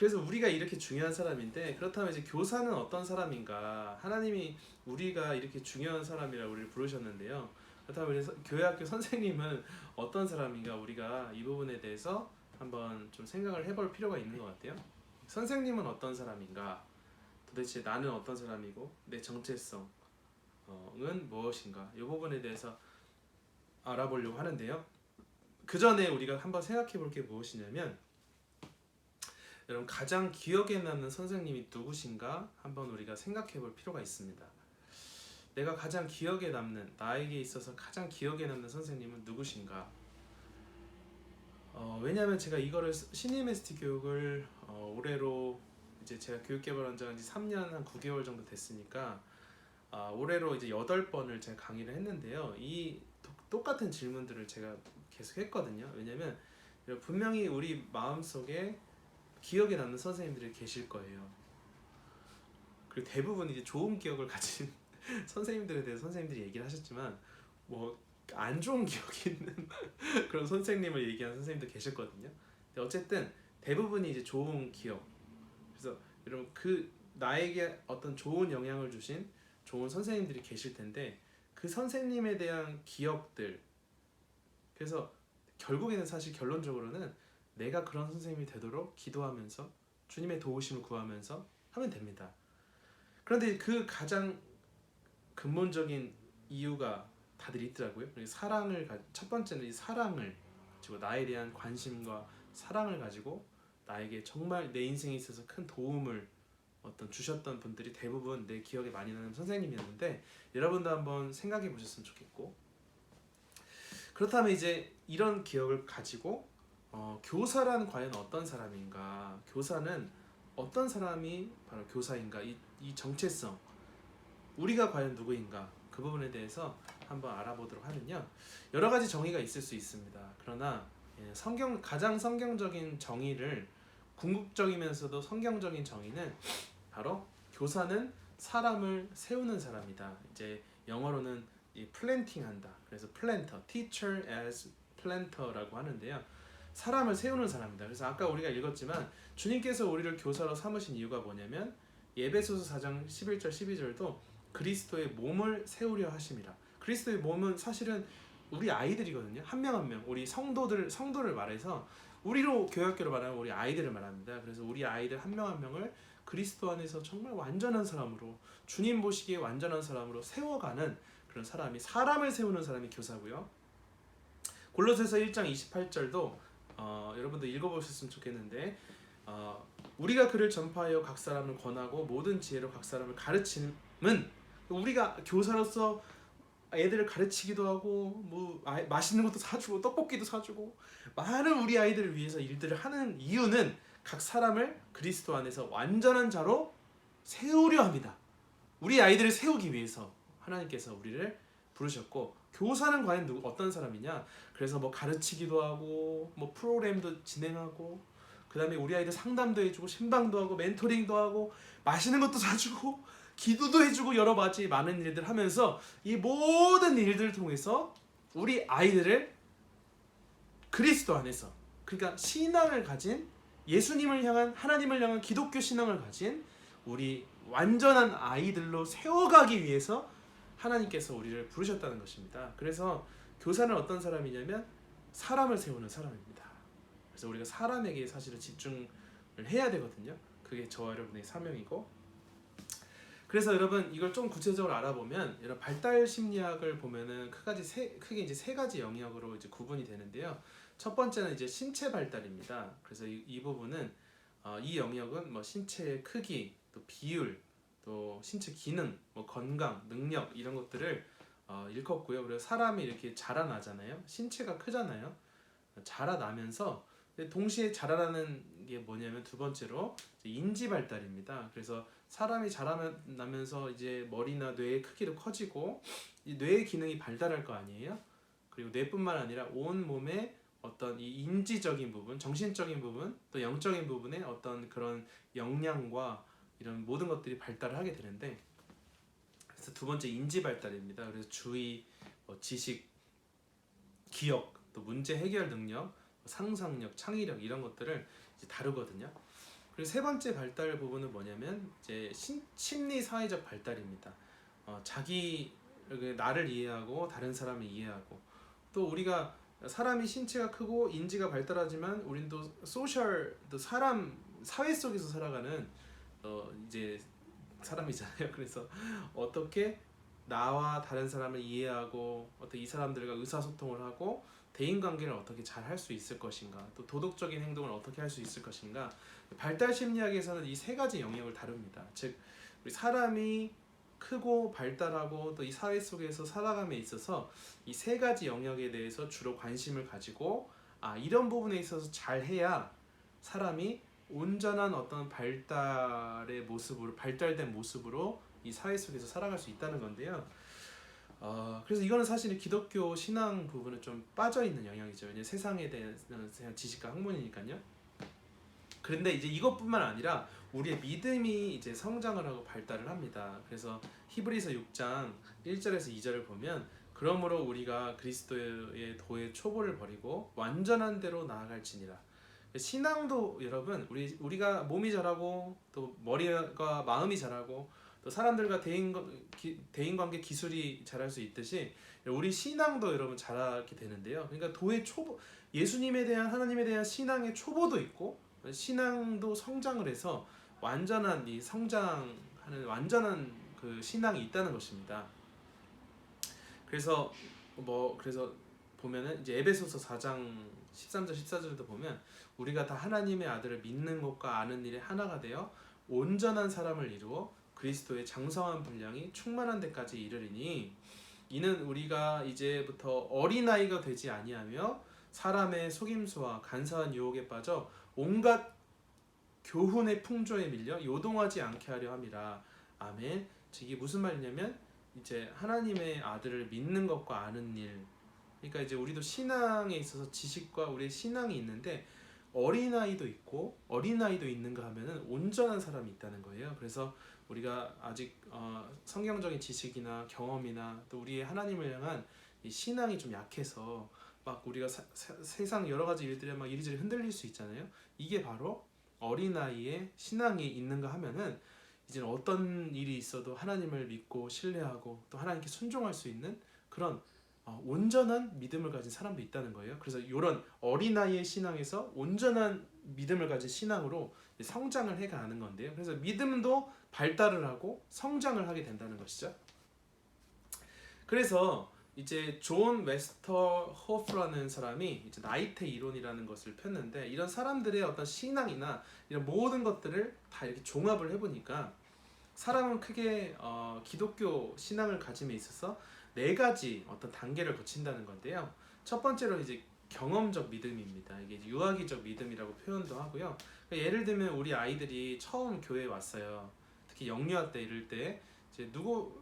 그래서 우리가 이렇게 중요한 사람인데, 그렇다면 이제 교사는 어떤 사람인가? 하나님이 우리가 이렇게 중요한 사람이라고 우리를 부르셨는데요. 그렇다면 우리 교회학교 선생님은 어떤 사람인가? 우리가 이 부분에 대해서 한번 좀 생각을 해볼 필요가 있는 것 같아요. 선생님은 어떤 사람인가? 도대체 나는 어떤 사람이고 내 정체성은 무엇인가? 이 부분에 대해서 알아보려고 하는데요. 그 전에 우리가 한번 생각해 볼 게 무엇이냐면, 여러분 가장 기억에 남는 선생님이 누구신가 한번 우리가 생각해 볼 필요가 있습니다. 내가 가장 기억에 남는, 나에게 있어서 가장 기억에 남는 선생님은 누구신가? 왜냐하면 제가 이거를 신임 ST 교육을 올해로 이제 제가 교육개발한 지가 3년 한 9개월 정도 됐으니까 올해로 이제 8번을 제가 강의를 했는데요. 이 똑같은 질문들을 제가 계속 했거든요. 왜냐면 분명히 우리 마음속에 기억에 남는 선생님들이 계실 거예요. 그리고 대부분 이제 좋은 기억을 가진 선생님들에 대해서 선생님들이 얘기를 하셨지만, 뭐 안 좋은 기억이 있는 그런 선생님을 얘기하는 선생님도 계셨거든요. 근데 어쨌든 대부분이 이제 좋은 기억. 그래서 여러분 그 나에게 어떤 좋은 영향을 주신 좋은 선생님들이 계실 텐데, 그 선생님에 대한 기억들, 그래서 결국에는 사실 결론적으로는 내가 그런 선생님이 되도록 기도하면서 주님의 도우심을 구하면서 하면 됩니다. 그런데 그 가장 근본적인 이유가 다들 있더라고요. 사랑을 첫 번째는 이 사랑을 가지고, 나에 대한 관심과 사랑을 가지고 나에게 정말 내 인생에 있어서 큰 도움을 주셨던 분들이 대부분 내 기억에 많이 나는 선생님이었는데, 여러분도 한번 생각해 보셨으면 좋겠고, 그렇다면 이제 이런 기억을 가지고 교사란 과연 어떤 사람인가? 교사는 어떤 사람이 바로 교사인가? 이 정체성, 우리가 과연 누구인가? 그 부분에 대해서 한번 알아보도록 하면요. 여러 가지 정의가 있을 수 있습니다. 그러나 가장 성경적인 정의를, 궁극적이면서도 성경적인 정의는 바로 교사는 사람을 세우는 사람이다. 이제 영어로는 플랜팅한다. 그래서 플랜터, teacher as planter라고 하는데요. 사람을 세우는 사람이다. 그래서 아까 우리가 읽었지만 주님께서 우리를 교사로 삼으신 이유가 뭐냐면, 예배소서 4장 11절 12절도 그리스도의 몸을 세우려 하심이라. 그리스도의 몸은 사실은 우리 아이들이거든요. 한 명 한 명, 우리 성도를 말해서 우리로 교회학교로 말하면 우리 아이들을 말합니다. 그래서 우리 아이들 한 명 한 명을 그리스도 안에서 정말 완전한 사람으로, 주님 보시기에 완전한 사람으로 세워가는 그런 사람이, 사람을 세우는 사람이 교사고요. 골로새서 1장 28절도 여러분들 읽어보셨으면 좋겠는데, 우리가 그를 전파하여 각 사람을 권하고 모든 지혜로 각 사람을 가르침은, 우리가 교사로서 애들을 가르치기도 하고 뭐 맛있는 것도 사주고 떡볶이도 사주고 많은 우리 아이들을 위해서 일들을 하는 이유는 각 사람을 그리스도 안에서 완전한 자로 세우려 합니다. 우리 아이들을 세우기 위해서 하나님께서 우리를 부르셨고, 교사는 과연 어떤 사람이냐? 그래서 뭐 가르치기도 하고 뭐 프로그램도 진행하고, 그 다음에 우리 아이들 상담도 해주고 신방도 하고 멘토링도 하고 맛있는 것도 사주고 기도도 해주고 여러 가지 많은 일들 하면서, 이 모든 일들을 통해서 우리 아이들을 그리스도 안에서, 그러니까 신앙을 가진, 예수님을 향한, 하나님을 향한 기독교 신앙을 가진 우리 완전한 아이들로 세워가기 위해서 하나님께서 우리를 부르셨다는 것입니다. 그래서 교사는 어떤 사람이냐면 사람을 세우는 사람입니다. 그래서 우리가 사람에게 사실은 집중을 해야 되거든요. 그게 저와 여러분의 사명이고, 그래서 여러분 이걸 좀 구체적으로 알아보면, 여러분 발달 심리학을 보면은 크게 이제 세 가지 영역으로 이제 구분이 되는데요. 첫 번째는 이제 신체 발달입니다. 그래서 이 부분은 이 영역은 뭐 신체의 크기, 또 비율, 또 신체 기능, 뭐 건강, 능력 이런 것들을 일컫고요. 그리고 사람이 이렇게 자라나잖아요. 신체가 크잖아요. 자라나면서 동시에 자라나는 게 뭐냐면, 두 번째로 인지 발달입니다. 그래서 사람이 자라나면서 이제 머리나 뇌의 크기도 커지고 이 뇌의 기능이 발달할 거 아니에요. 그리고 뇌뿐만 아니라 온 몸의 어떤 이 인지적인 부분, 정신적인 부분, 또 영적인 부분의 어떤 그런 역량과 이런 모든 것들이 발달을 하게 되는데, 그래서 두 번째 인지 발달입니다. 그래서 주의, 지식, 기억, 또 문제 해결 능력, 상상력, 창의력 이런 것들을 이제 다루거든요. 그리고 세 번째 발달 부분은 뭐냐면 이제 심리 사회적 발달입니다. 자기 나를 이해하고 다른 사람을 이해하고, 또 우리가 사람이 신체가 크고 인지가 발달하지만 우린 또 소셜, 또 사회 속에서 살아가는 이제 사람이잖아요. 그래서 어떻게 나와 다른 사람을 이해하고 어떻게 이 사람들과 의사소통을 하고 대인관계를 어떻게 잘 할 수 있을 것인가, 또 도덕적인 행동을 어떻게 할 수 있을 것인가. 발달 심리학에서는 이 세 가지 영역을 다룹니다. 즉 우리 사람이 크고 발달하고 또 이 사회 속에서 살아감에 있어서 이 세 가지 영역에 대해서 주로 관심을 가지고, 이런 부분에 있어서 잘해야 사람이 온전한 어떤 발달의 모습으로, 발달된 모습으로 이 사회 속에서 살아갈 수 있다는 건데요. 그래서 이거는 사실은 기독교 신앙 부분은 좀 빠져 있는 영역이죠. 왜냐면 세상에 대한 지식과 학문이니까요. 그런데 이제 이것뿐만 아니라 우리의 믿음이 이제 성장을 하고 발달을 합니다. 그래서 히브리서 6장 1절에서 2절을 보면, 그러므로 우리가 그리스도의 도의 초보를 버리고 완전한 대로 나아갈지니라. 신앙도 여러분, 우리가 몸이 자라고 또 머리가 마음이 자라고 또 사람들과 대인관계 기술이 자랄 수 있듯이 우리 신앙도 여러분 자라게 되는데요. 그러니까 도의 초보, 예수님에 대한, 하나님에 대한 신앙의 초보도 있고 신앙도 성장을 해서 완전한 이 성장하는 완전한 그 신앙이 있다는 것입니다. 그래서 보면은 이제 에베소서 4장 13절 14절도 보면, 우리가 다 하나님의 아들을 믿는 것과 아는 일에 하나가 되어 온전한 사람을 이루어 그리스도의 장성한 분량이 충만한 데까지 이르리니, 이는 우리가 이제부터 어린아이가 되지 아니하며 사람의 속임수와 간사한 유혹에 빠져 온갖 교훈의 풍조에 밀려 요동하지 않게 하려 함이라. 아멘. 이게 무슨 말이냐면 이제 하나님의 아들을 믿는 것과 아는 일, 그러니까 이제 우리도 신앙에 있어서 지식과 우리의 신앙이 있는데 어린아이도 있고 어린아이도 있는가 하면은 온전한 사람이 있다는 거예요. 그래서 우리가 아직 성경적인 지식이나 경험이나 또 우리의 하나님을 향한 이 신앙이 좀 약해서 막 우리가 세상 여러 가지 일들에 막 이리저리 흔들릴 수 있잖아요. 이게 바로 어린아이의 신앙이 있는가 하면은 이제는 어떤 일이 있어도 하나님을 믿고 신뢰하고 또 하나님께 순종할 수 있는 그런 온전한 믿음을 가진 사람도 있다는 거예요. 그래서 이런 어린아이의 신앙에서 온전한 믿음을 가진 신앙으로 성장을 해가는 건데요. 그래서 믿음도 발달을 하고 성장을 하게 된다는 것이죠. 그래서 이제 존 웨스터호프라는 사람이 이제 나이테 이론이라는 것을 폈는데, 이런 사람들의 어떤 신앙이나 이런 모든 것들을 다 이렇게 종합을 해보니까 사람은 크게 기독교 신앙을 가짐에 있어서 네 가지 어떤 단계를 거친다는 건데요. 첫 번째로 이제 경험적 믿음입니다. 이게 유아기적 믿음이라고 표현도 하고요. 그러니까 예를 들면 우리 아이들이 처음 교회에 왔어요. 특히 영유아 때 이럴 때 이제 누구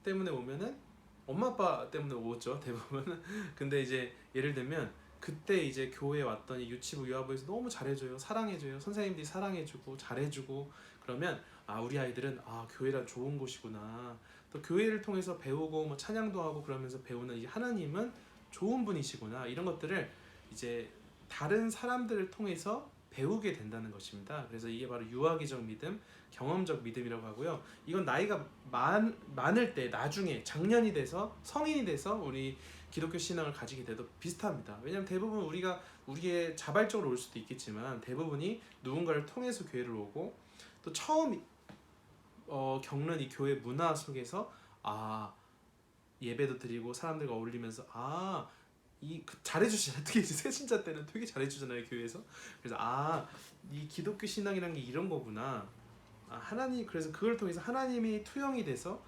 때문에 오면은 엄마 아빠 때문에 오죠 대부분. 근데 이제 예를 들면 그때 이제 교회에 왔더니 유치부 유아부에서 너무 잘해줘요, 사랑해줘요, 선생님들이 사랑해주고 잘해주고, 그러면 우리 아이들은 교회란 좋은 곳이구나, 또 교회를 통해서 배우고 뭐 찬양도 하고 그러면서 배우는 이 하나님은 좋은 분이시구나, 이런 것들을 이제 다른 사람들을 통해서 배우게 된다는 것입니다. 그래서 이게 바로 유아기적 믿음, 경험적 믿음이라고 하고요. 이건 나이가 많을 때, 나중에 장년이 돼서 성인이 돼서 우리 기독교 신앙을 가지게 돼도 비슷합니다. 왜냐하면 대부분 우리의 자발적으로 올 수도 있겠지만 대부분이 누군가를 통해서 교회를 오고, 또 처음 겪는 이 교회 문화 속에서 예배도 드리고 사람들과 어울리면서 잘해주시잖아요. 특히 이제 새신자 때는 되게 잘해주잖아요, 교회에서. 그래서 이 기독교 신앙이란 게 이런 거구나. 하나님, 그래서 그걸 통해서 하나님이 투영이 돼서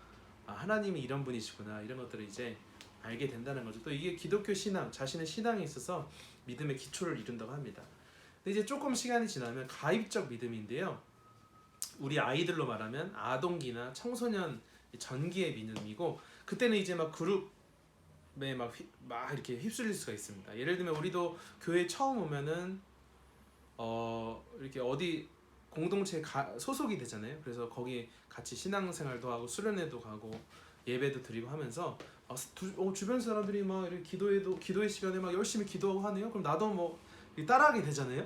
하나님이 이런 분이시구나, 이런 것들을 이제 알게 된다는 거죠. 또 이게 기독교 신앙, 자신의 신앙에 있어서 믿음의 기초를 이룬다고 합니다. 근데 이제 조금 시간이 지나면 가입적 믿음인데요. 우리 아이들로 말하면 아동기나 청소년 전기의 믿음이고, 그때는 이제 막 그룹에 막 이렇게 휩쓸릴 수가 있습니다. 예를 들면 우리도 교회 처음 오면은 이렇게 어디 공동체에 소속이 되잖아요. 그래서 거기 같이 신앙생활도 하고 수련회도 가고 예배도 드리고 하면서 주변 사람들이 막 이렇게 기도의 시간에 막 열심히 기도하고 하네요. 그럼 나도 뭐 따라하게 되잖아요.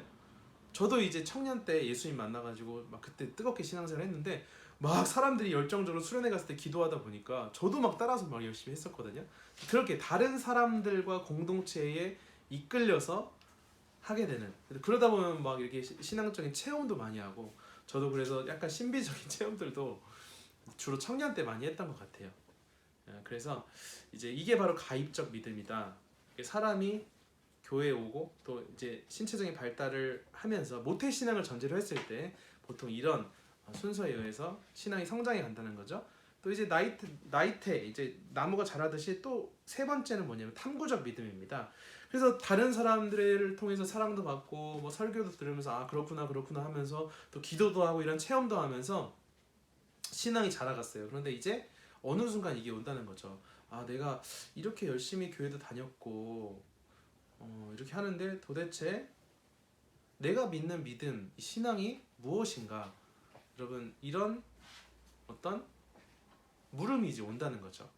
저도 이제 청년 때 예수님 만나가지고 막 그때 뜨겁게 신앙생활 했는데 막 사람들이 열정적으로 수련회 갔을 때 기도하다 보니까 저도 막 따라서 막 열심히 했었거든요. 그렇게 다른 사람들과 공동체에 이끌려서 하게 되는, 그러다 보면 막 이렇게 신앙적인 체험도 많이 하고, 저도 그래서 약간 신비적인 체험들도 주로 청년 때 많이 했던 것 같아요. 그래서 이제 이게 바로 가입적 믿음이다. 사람이 교회에 오고 또 이제 신체적인 발달을 하면서 모태 신앙을 전제로 했을 때 보통 이런 순서에 의해서 신앙이 성장해 간다는 거죠. 또 이제 나이테 이제 나무가 자라듯이 또 세 번째는 뭐냐면 탐구적 믿음입니다. 그래서 다른 사람들을 통해서 사랑도 받고 뭐 설교도 들으면서 아 그렇구나 그렇구나 하면서 또 기도도 하고 이런 체험도 하면서 신앙이 자라갔어요. 그런데 이제 어느 순간 이게 온다는 거죠. 아 내가 이렇게 열심히 교회도 다녔고 이렇게 하는데 도대체 내가 믿는 믿음, 신앙이 무엇인가? 여러분 이런 어떤 물음이 이제 온다는 거죠.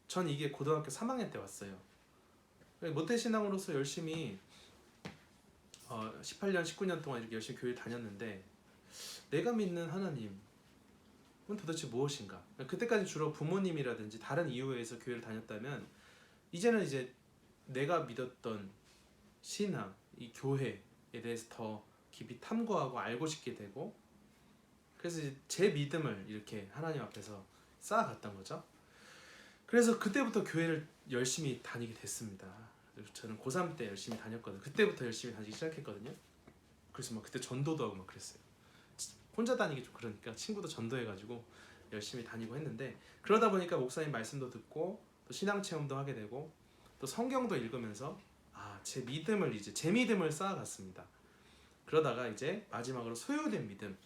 전 이게 고등학교 3학년 때 왔어요. 모태신앙으로서 열심히 18년, 19년 동안 이렇게 열심히 교회 다녔는데 내가 믿는 하나님은 도대체 무엇인가? 그때까지 주로 부모님이라든지 다른 이유에 의해서 교회를 다녔다면 이제는 이제 내가 믿었던 신앙, 이 교회에 대해서 더 깊이 탐구하고 알고 싶게 되고, 그래서 이제 제 믿음을 이렇게 하나님 앞에서 쌓아갔던 거죠. 그래서 그때부터 교회를 열심히 다니게 됐습니다. 저는 고3 때 열심히 다녔거든요. 그때부터 열심히 다니기 시작했거든요. 그래서 막 그때 전도도 하고 막 그랬어요. 혼자 다니기 좀 그러니까 친구도 전도해가지고 열심히 다니고 했는데, 그러다 보니까 목사님 말씀도 듣고 또 신앙 체험도 하게 되고 또 성경도 읽으면서 제 믿음을 이제 제 믿음을 쌓아갔습니다. 그러다가 이제 마지막으로 소유된 믿음,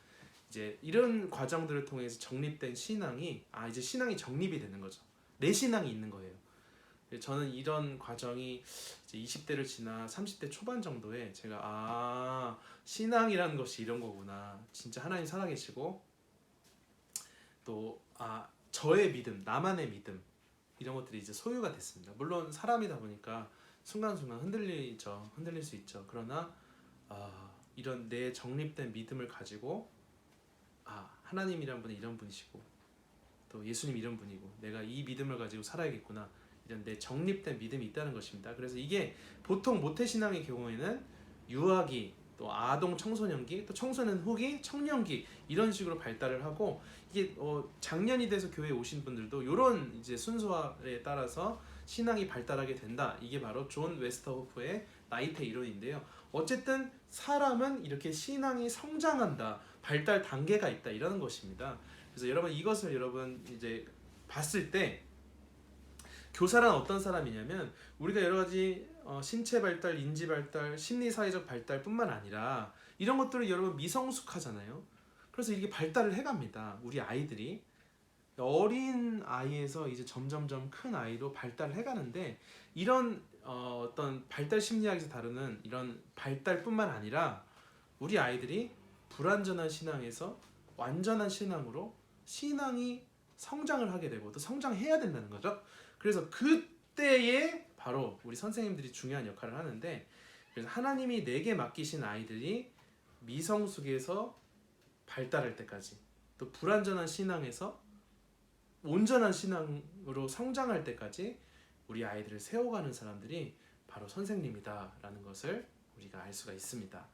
이제 이런 과정들을 통해서 정립된 신앙이 이제 신앙이 정립이 되는 거죠. 내 신앙이 있는 거예요. 저는 이런 과정이 이제 20대를 지나 30대 초반 정도에 제가 신앙이라는 것이 이런 거구나. 진짜 하나님 살아계시고 또 저의 믿음, 나만의 믿음 이런 것들이 이제 소유가 됐습니다. 물론 사람이다 보니까 순간순간 흔들릴 수 있죠. 그러나 이런 내 정립된 믿음을 가지고 하나님이란 분이 이런 분이시고 또 예수님 이런 분이고 내가 이 믿음을 가지고 살아야겠구나, 이런 내 정립된 믿음이 있다는 것입니다. 그래서 이게 보통 모태신앙의 경우에는 유아기, 또 아동 청소년기, 또 청소년 후기, 청년기 이런 식으로 발달을 하고, 이게 작년이 돼서 교회에 오신 분들도 이런 이제 순서에 따라서 신앙이 발달하게 된다. 이게 바로 존 웨스터호프의 나이테 이론인데요. 어쨌든 사람은 이렇게 신앙이 성장한다, 발달 단계가 있다 이라는 것입니다. 그래서 여러분 이것을 이제 봤을 때 교사란 어떤 사람이냐면 우리가 여러 가지 신체 발달, 인지 발달, 심리 사회적 발달뿐만 아니라 이런 것들을 여러분 미성숙하잖아요. 그래서 이게 발달을 해갑니다. 우리 아이들이 어린 아이에서 이제 점점점 큰 아이로 발달을 해가는데, 이런 어떤 발달 심리학에서 다루는 이런 발달뿐만 아니라 우리 아이들이 불완전한 신앙에서 완전한 신앙으로 신앙이 성장을 하게 되고 또 성장해야 된다는 거죠. 그래서 그때에 바로 우리 선생님들이 중요한 역할을 하는데, 그래서 하나님이 내게 맡기신 아이들이 미성숙에서 발달할 때까지, 또 불완전한 신앙에서 온전한 신앙으로 성장할 때까지 우리 아이들을 세워가는 사람들이 바로 선생님이다라는 것을 우리가 알 수가 있습니다.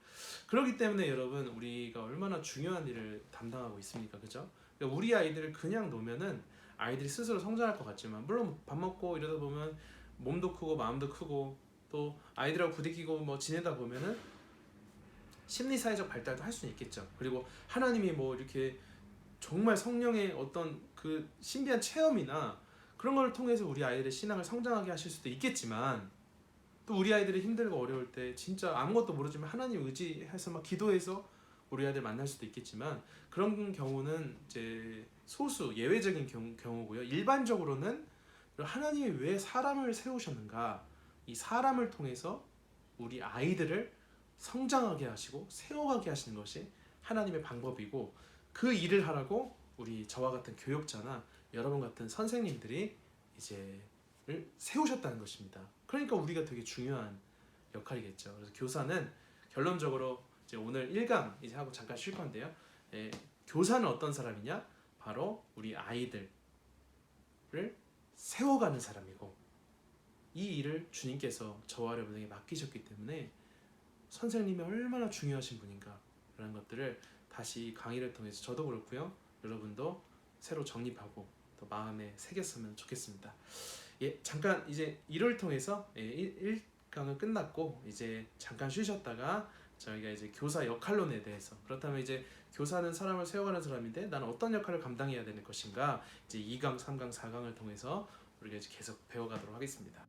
그렇기 때문에 여러분 우리가 얼마나 중요한 일을 담당하고 있습니까? 그죠? 그러니까 우리 아이들을 그냥 놓으면은 아이들이 스스로 성장할 것 같지만, 물론 밥 먹고 이러다 보면 몸도 크고 마음도 크고 또 아이들하고 부딪히고 뭐 지내다 보면은 심리사회적 발달도 할 수는 있겠죠. 그리고 하나님이 뭐 이렇게 정말 성령의 어떤 그 신비한 체험이나 그런 걸 통해서 우리 아이들의 신앙을 성장하게 하실 수도 있겠지만, 또 우리 아이들이 힘들고 어려울 때 진짜 아무것도 모르지만 하나님 의지해서 막 기도해서 우리 아이들 만날 수도 있겠지만, 그런 경우는 이제 소수 예외적인 경우고요. 일반적으로는 하나님이 왜 사람을 세우셨는가, 이 사람을 통해서 우리 아이들을 성장하게 하시고 세워가게 하시는 것이 하나님의 방법이고, 그 일을 하라고 우리 저와 같은 교육자나 여러분 같은 선생님들이 이제 세우셨다는 것입니다. 그러니까 우리가 되게 중요한 역할이겠죠. 그래서 교사는 결론적으로 이제 오늘 1강 이제 하고 잠깐 쉴 건데요. 예, 교사는 어떤 사람이냐? 바로 우리 아이들을 세워가는 사람이고, 이 일을 주님께서 저와 여러분에게 맡기셨기 때문에 선생님이 얼마나 중요하신 분인가 라는 것들을 다시 강의를 통해서 저도 그렇고요, 여러분도 새로 정립하고 또 마음에 새겼으면 좋겠습니다. 예, 잠깐 이제 일을 통해서 1강은 끝났고 이제 잠깐 쉬셨다가 저희가 이제 교사 역할론에 대해서, 그렇다면 이제 교사는 사람을 세워가는 사람인데 나는 어떤 역할을 감당해야 되는 것인가, 이제 2강, 3강, 4강을 통해서 우리가 이제 계속 배워가도록 하겠습니다.